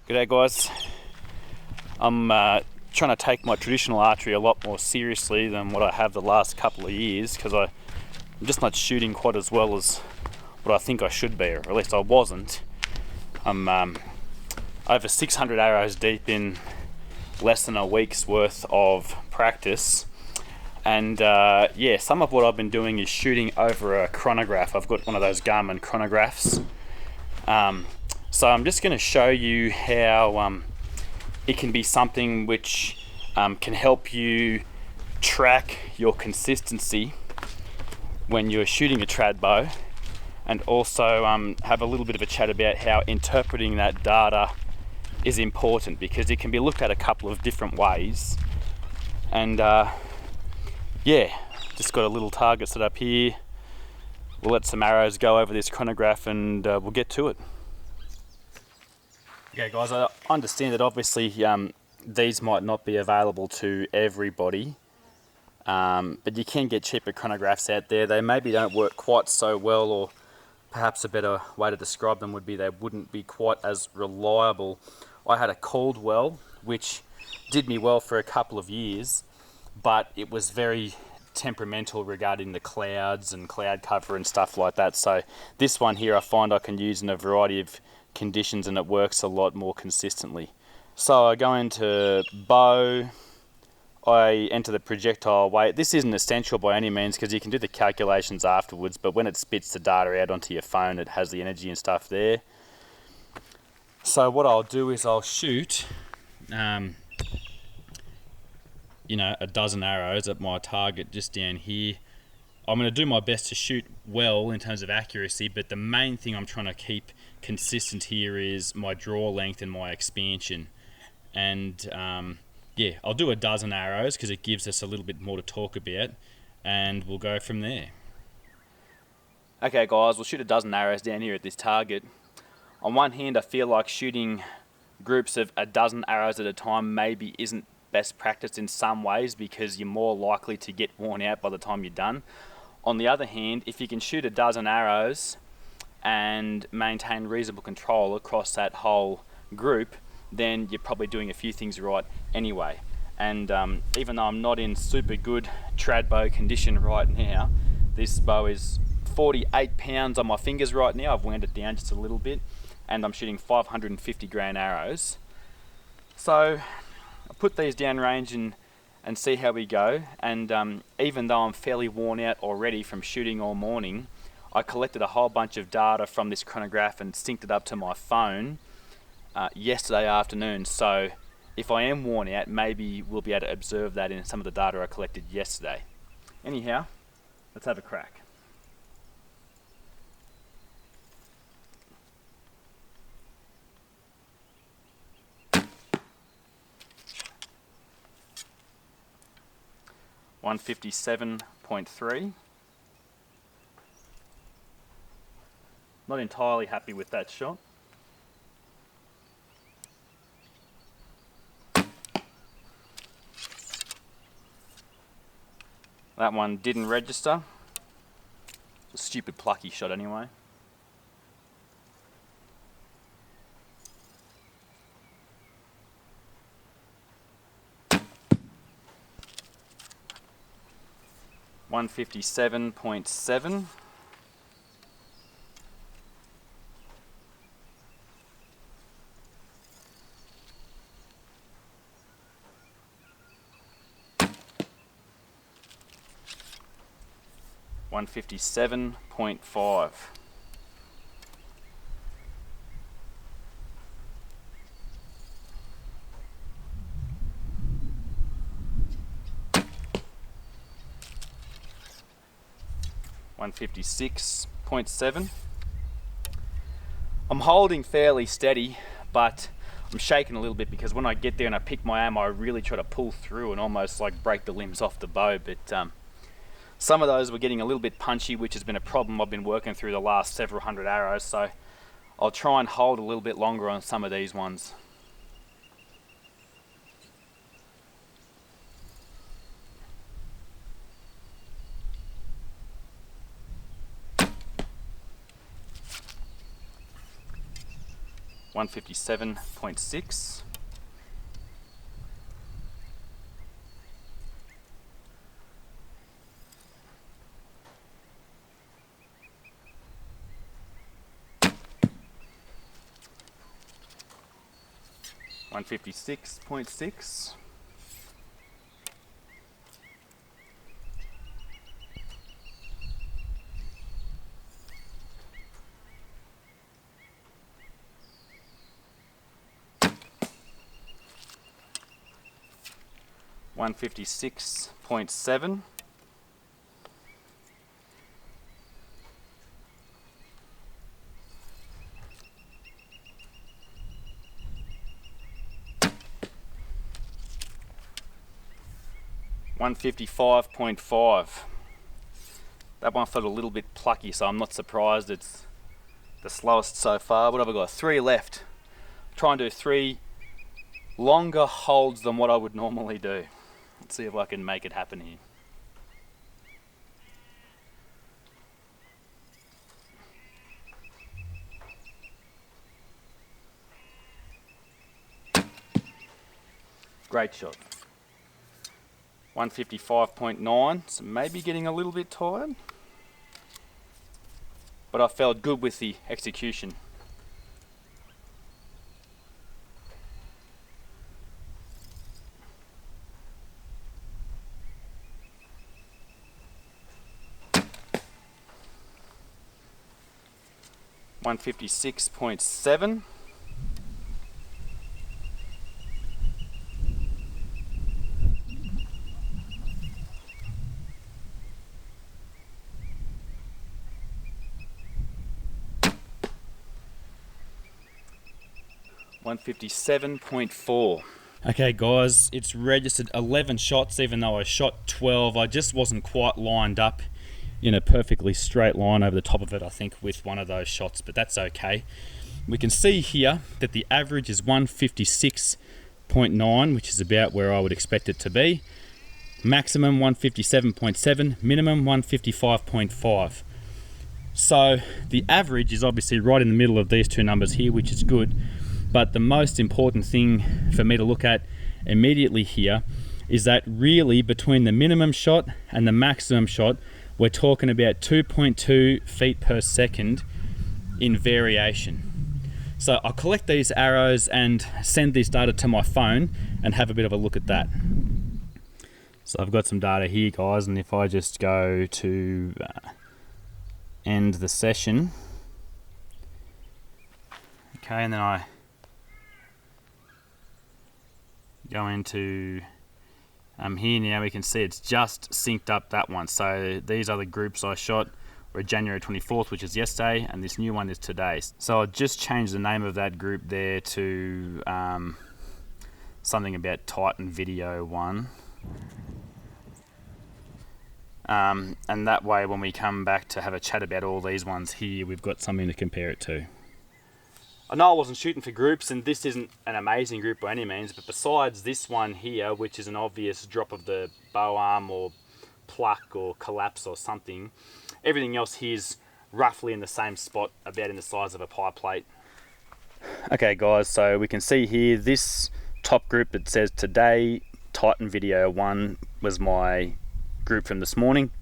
G'day guys. I'm trying to take my traditional archery a lot more seriously than what I have the last couple of years because I'm just not shooting quite as well as what I think I should be, or at least I wasn't. I'm over 600 arrows deep in less than a week's worth of practice, and some of what I've been doing is shooting over a chronograph. I've got one of those Garmin chronographs. So I'm just going to show you how it can be something which can help you track your consistency when you're shooting a trad bow, and also have a little bit of a chat about how interpreting that data is important, because it can be looked at a couple of different ways. And just got a little target set up here. We'll let some arrows go over this chronograph and we'll get to it. Okay guys, I understand that obviously these might not be available to everybody, but you can get cheaper chronographs out there. They maybe don't work quite so well, or perhaps a better way to describe them would be they wouldn't be quite as reliable. I had a Caldwell which did me well for a couple of years, but it was very temperamental regarding the clouds and cloud cover and stuff like that. So this one here I find I can use in a variety of conditions and it works a lot more consistently. So I go into bow, I enter the projectile weight. This isn't essential by any means because you can do the calculations afterwards, but when it spits the data out onto your phone, it has the energy and stuff there. So what I'll do is I'll shoot a dozen arrows at my target just down here. I'm going to do my best to shoot well in terms of accuracy, but the main thing I'm trying to keep consistent here is my draw length and my expansion. And I'll do a dozen arrows because it gives us a little bit more to talk about, and we'll go from there. Okay guys, we'll shoot a dozen arrows down here at this target. On one hand, I feel like shooting groups of a dozen arrows at a time maybe isn't best practice in some ways, because you're more likely to get worn out by the time you're done. On the other hand, if you can shoot a dozen arrows and maintain reasonable control across that whole group, then you're probably doing a few things right anyway. And even though I'm not in super good trad bow condition right now, this bow is 48 pounds on my fingers right now. I've wound it down just a little bit, and I'm shooting 550 grain arrows. So I'll put these down range and see how we go. And even though I'm fairly worn out already from shooting all morning, I collected a whole bunch of data from this chronograph and synced it up to my phone yesterday afternoon. So if I am worn out, maybe we'll be able to observe that in some of the data I collected yesterday. Anyhow, let's have a crack. .3. Not entirely happy with that shot. That one didn't register. It's a stupid plucky shot anyway. .7. .5. .56.7. I'm holding fairly steady, but I'm shaking a little bit because when I get there and I pick my ammo, I really try to pull through and almost like break the limbs off the bow. But some of those were getting a little bit punchy, which has been a problem I've been working through the last several hundred arrows. So I'll try and hold a little bit longer on some of these ones. 157.6. 156.6. 156.7. 155.5. That one felt a little bit plucky, so I'm not surprised it's the slowest so far. What have I got? 3 left. Try and do 3 longer holds than what I would normally do. Let's see if I can make it happen here. Great shot. 155.9, so maybe getting a little bit tired, but I felt good with the execution. $156.7. 157.4. Okay guys, it's registered 11 shots even though I shot 12. I just wasn't quite lined up in a perfectly straight line over the top of it, I think, with one of those shots, but that's okay. We can see here that the average is 156.9, which is about where I would expect it to be. Maximum 157.7, minimum 155.5. So the average is obviously right in the middle of these two numbers here, which is good. But the most important thing for me to look at immediately here is that really between the minimum shot and the maximum shot, we're talking about 2.2 feet per second in variation. So I'll collect these arrows and send this data to my phone and have a bit of a look at that. So I've got some data here, guys, and if I just go to end the session, okay, and then I go into here now, we can see it's just synced up that one. So these are the groups I shot were January 24th, which is yesterday, and this new one is today. So I'll just change the name of that group there to something about Titan Video 1. And that way when we come back to have a chat about all these ones here, we've got something to compare it to. I know I wasn't shooting for groups, and this isn't an amazing group by any means, but besides this one here, which is an obvious drop of the bow arm or pluck or collapse or something, everything else here is roughly in the same spot, about in the size of a pie plate. Okay guys, so we can see here this top group that says today Titan Video 1 was my group from this morning,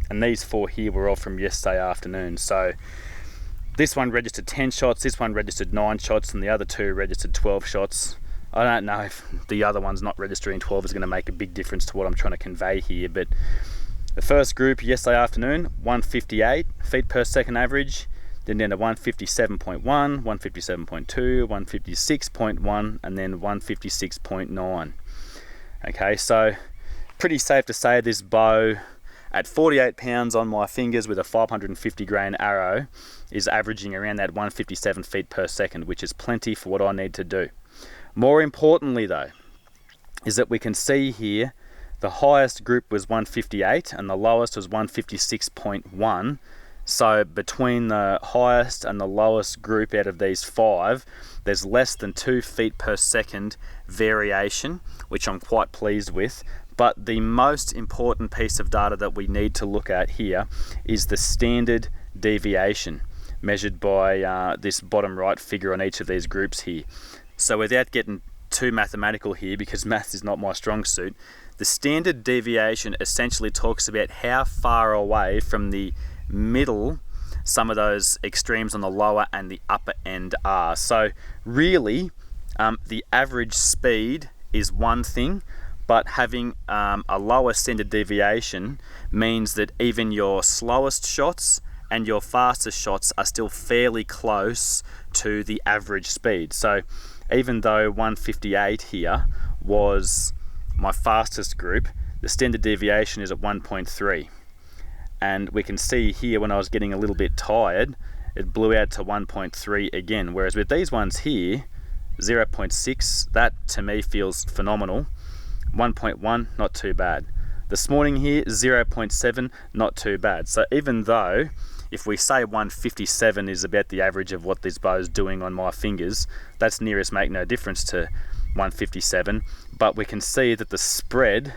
and these 4 here were all from yesterday afternoon. So this one registered 10 shots, this one registered 9 shots, and the other 2 registered 12 shots. I don't know if the other one's not registering 12 is going to make a big difference to what I'm trying to convey here, but the first group yesterday afternoon, 158 feet per second average, then down to 157.1, 157.2, 156.1, and then 156.9. Okay, so pretty safe to say this bow at 48 pounds on my fingers with a 550 grain arrow is averaging around that 157 feet per second, which is plenty for what I need to do. More importantly though, is that we can see here the highest group was 158 and the lowest was 156.1. So between the highest and the lowest group out of these 5, there's less than 2 feet per second variation, which I'm quite pleased with. But the most important piece of data that we need to look at here is the standard deviation. measured by this bottom right figure on each of these groups here. So without getting too mathematical here, because maths is not my strong suit, the standard deviation essentially talks about how far away from the middle some of those extremes on the lower and the upper end are. So really, the average speed is one thing, but having a lower standard deviation means that even your slowest shots and your fastest shots are still fairly close to the average speed. So even though 158 here was my fastest group, the standard deviation is at 1.3. And we can see here when I was getting a little bit tired, it blew out to 1.3 again. Whereas with these ones here, 0.6, that to me feels phenomenal. 1.1, not too bad. This morning here, 0.7, not too bad. So even though, if we say 157 is about the average of what this bow is doing on my fingers, that's near as make no difference to 157. But we can see that the spread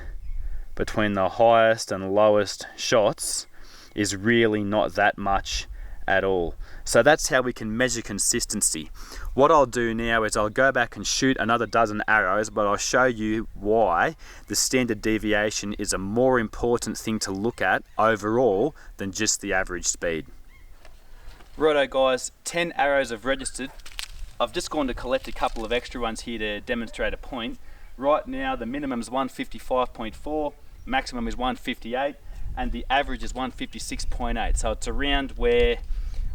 between the highest and lowest shots is really not that much at all. So that's how we can measure consistency. What I'll do now is I'll go back and shoot another dozen arrows, but I'll show you why the standard deviation is a more important thing to look at overall than just the average speed. Righto guys, 10 arrows have registered. I've just gone to collect a couple of extra ones here to demonstrate a point. Right now the minimum is 155.4, maximum is 158, and the average is 156.8. So it's around where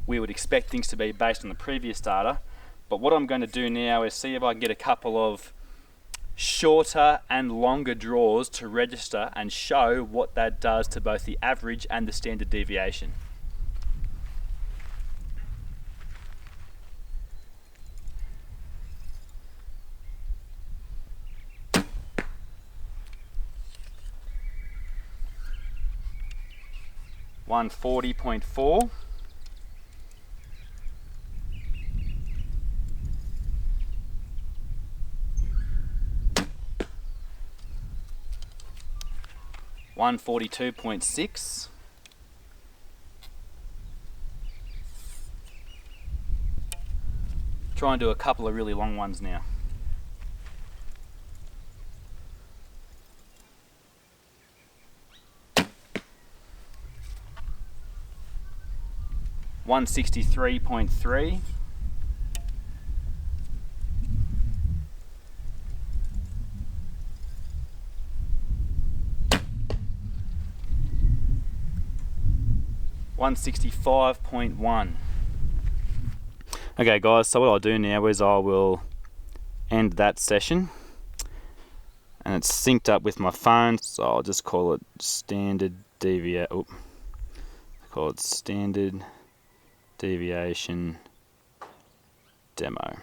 we would expect things to be based on the previous data. But what I'm going to do now is see if I can get a couple of shorter and longer draws to register and show what that does to both the average and the standard deviation. .4, 142.6, try and do a couple of really long ones now. .163.3, .165.1. Okay guys, so what I'll do now is I will end that session, and it's synced up with my phone, so I'll just call it standard deviation demo.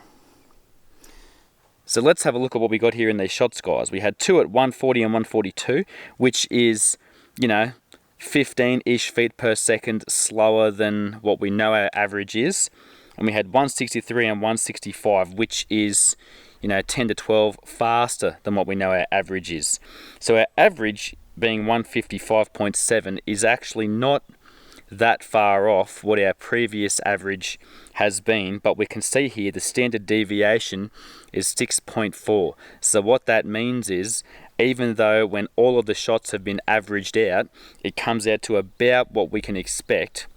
So let's have a look at what we got here in these shots, guys. We had two at 140 and 142, which is, 15-ish feet per second slower than what we know our average is. And we had 163 and 165, which is, 10 to 12 faster than what we know our average is. So our average being 155.7 is actually not that far off what our previous average has been, but we can see here the standard deviation is 6.4. So what that means is, even though when all of the shots have been averaged out, it comes out to about what we can expect,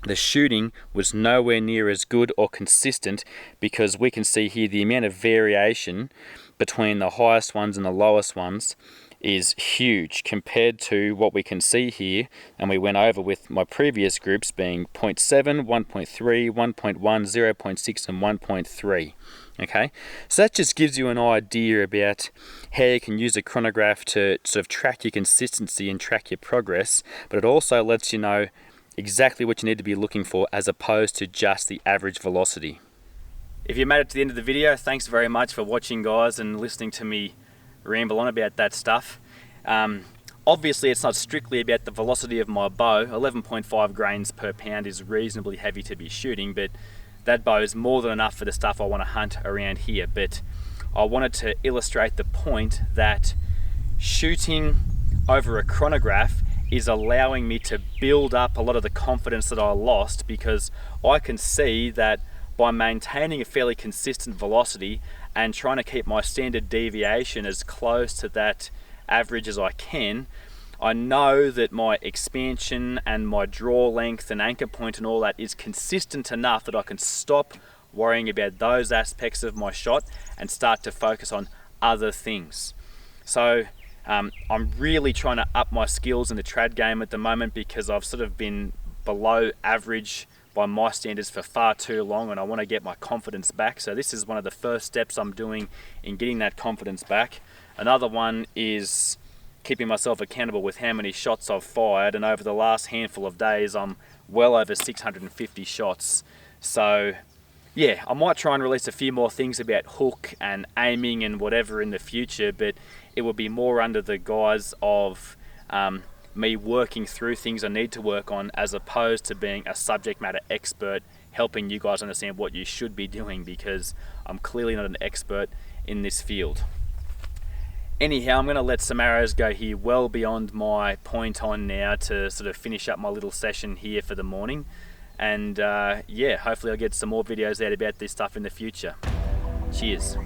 the shooting was nowhere near as good or consistent, because we can see here the amount of variation between the highest ones and the lowest ones is huge compared to what we can see here, and we went over with my previous groups being 0.7, 1.3, 1.1, 0.6 and 1.3. Okay, so that just gives you an idea about how you can use a chronograph to sort of track your consistency and track your progress, but it also lets you know exactly what you need to be looking for as opposed to just the average velocity. If you made it to the end of the video, thanks very much for watching, guys, and listening to me ramble on about that stuff. Obviously it's not strictly about the velocity of my bow. 11.5 grains per pound is reasonably heavy to be shooting, but that bow is more than enough for the stuff I want to hunt around here. But I wanted to illustrate the point that shooting over a chronograph is allowing me to build up a lot of the confidence that I lost, because I can see that by maintaining a fairly consistent velocity and trying to keep my standard deviation as close to that average as I can, I know that my expansion and my draw length and anchor point and all that is consistent enough that I can stop worrying about those aspects of my shot and start to focus on other things. So I'm really trying to up my skills in the trad game at the moment, because I've sort of been below average by my standards for far too long, and I want to get my confidence back. So this is one of the first steps I'm doing in getting that confidence back. Another one is keeping myself accountable with how many shots I've fired, and over the last handful of days I'm well over 650 shots. So yeah, I might try and release a few more things about hook and aiming and whatever in the future, but it will be more under the guise of me working through things I need to work on, as opposed to being a subject matter expert helping you guys understand what you should be doing, because I'm clearly not an expert in this field. Anyhow, I'm going to let some arrows go here well beyond my point on now to sort of finish up my little session here for the morning. And yeah, hopefully I'll get some more videos out about this stuff in the future. Cheers.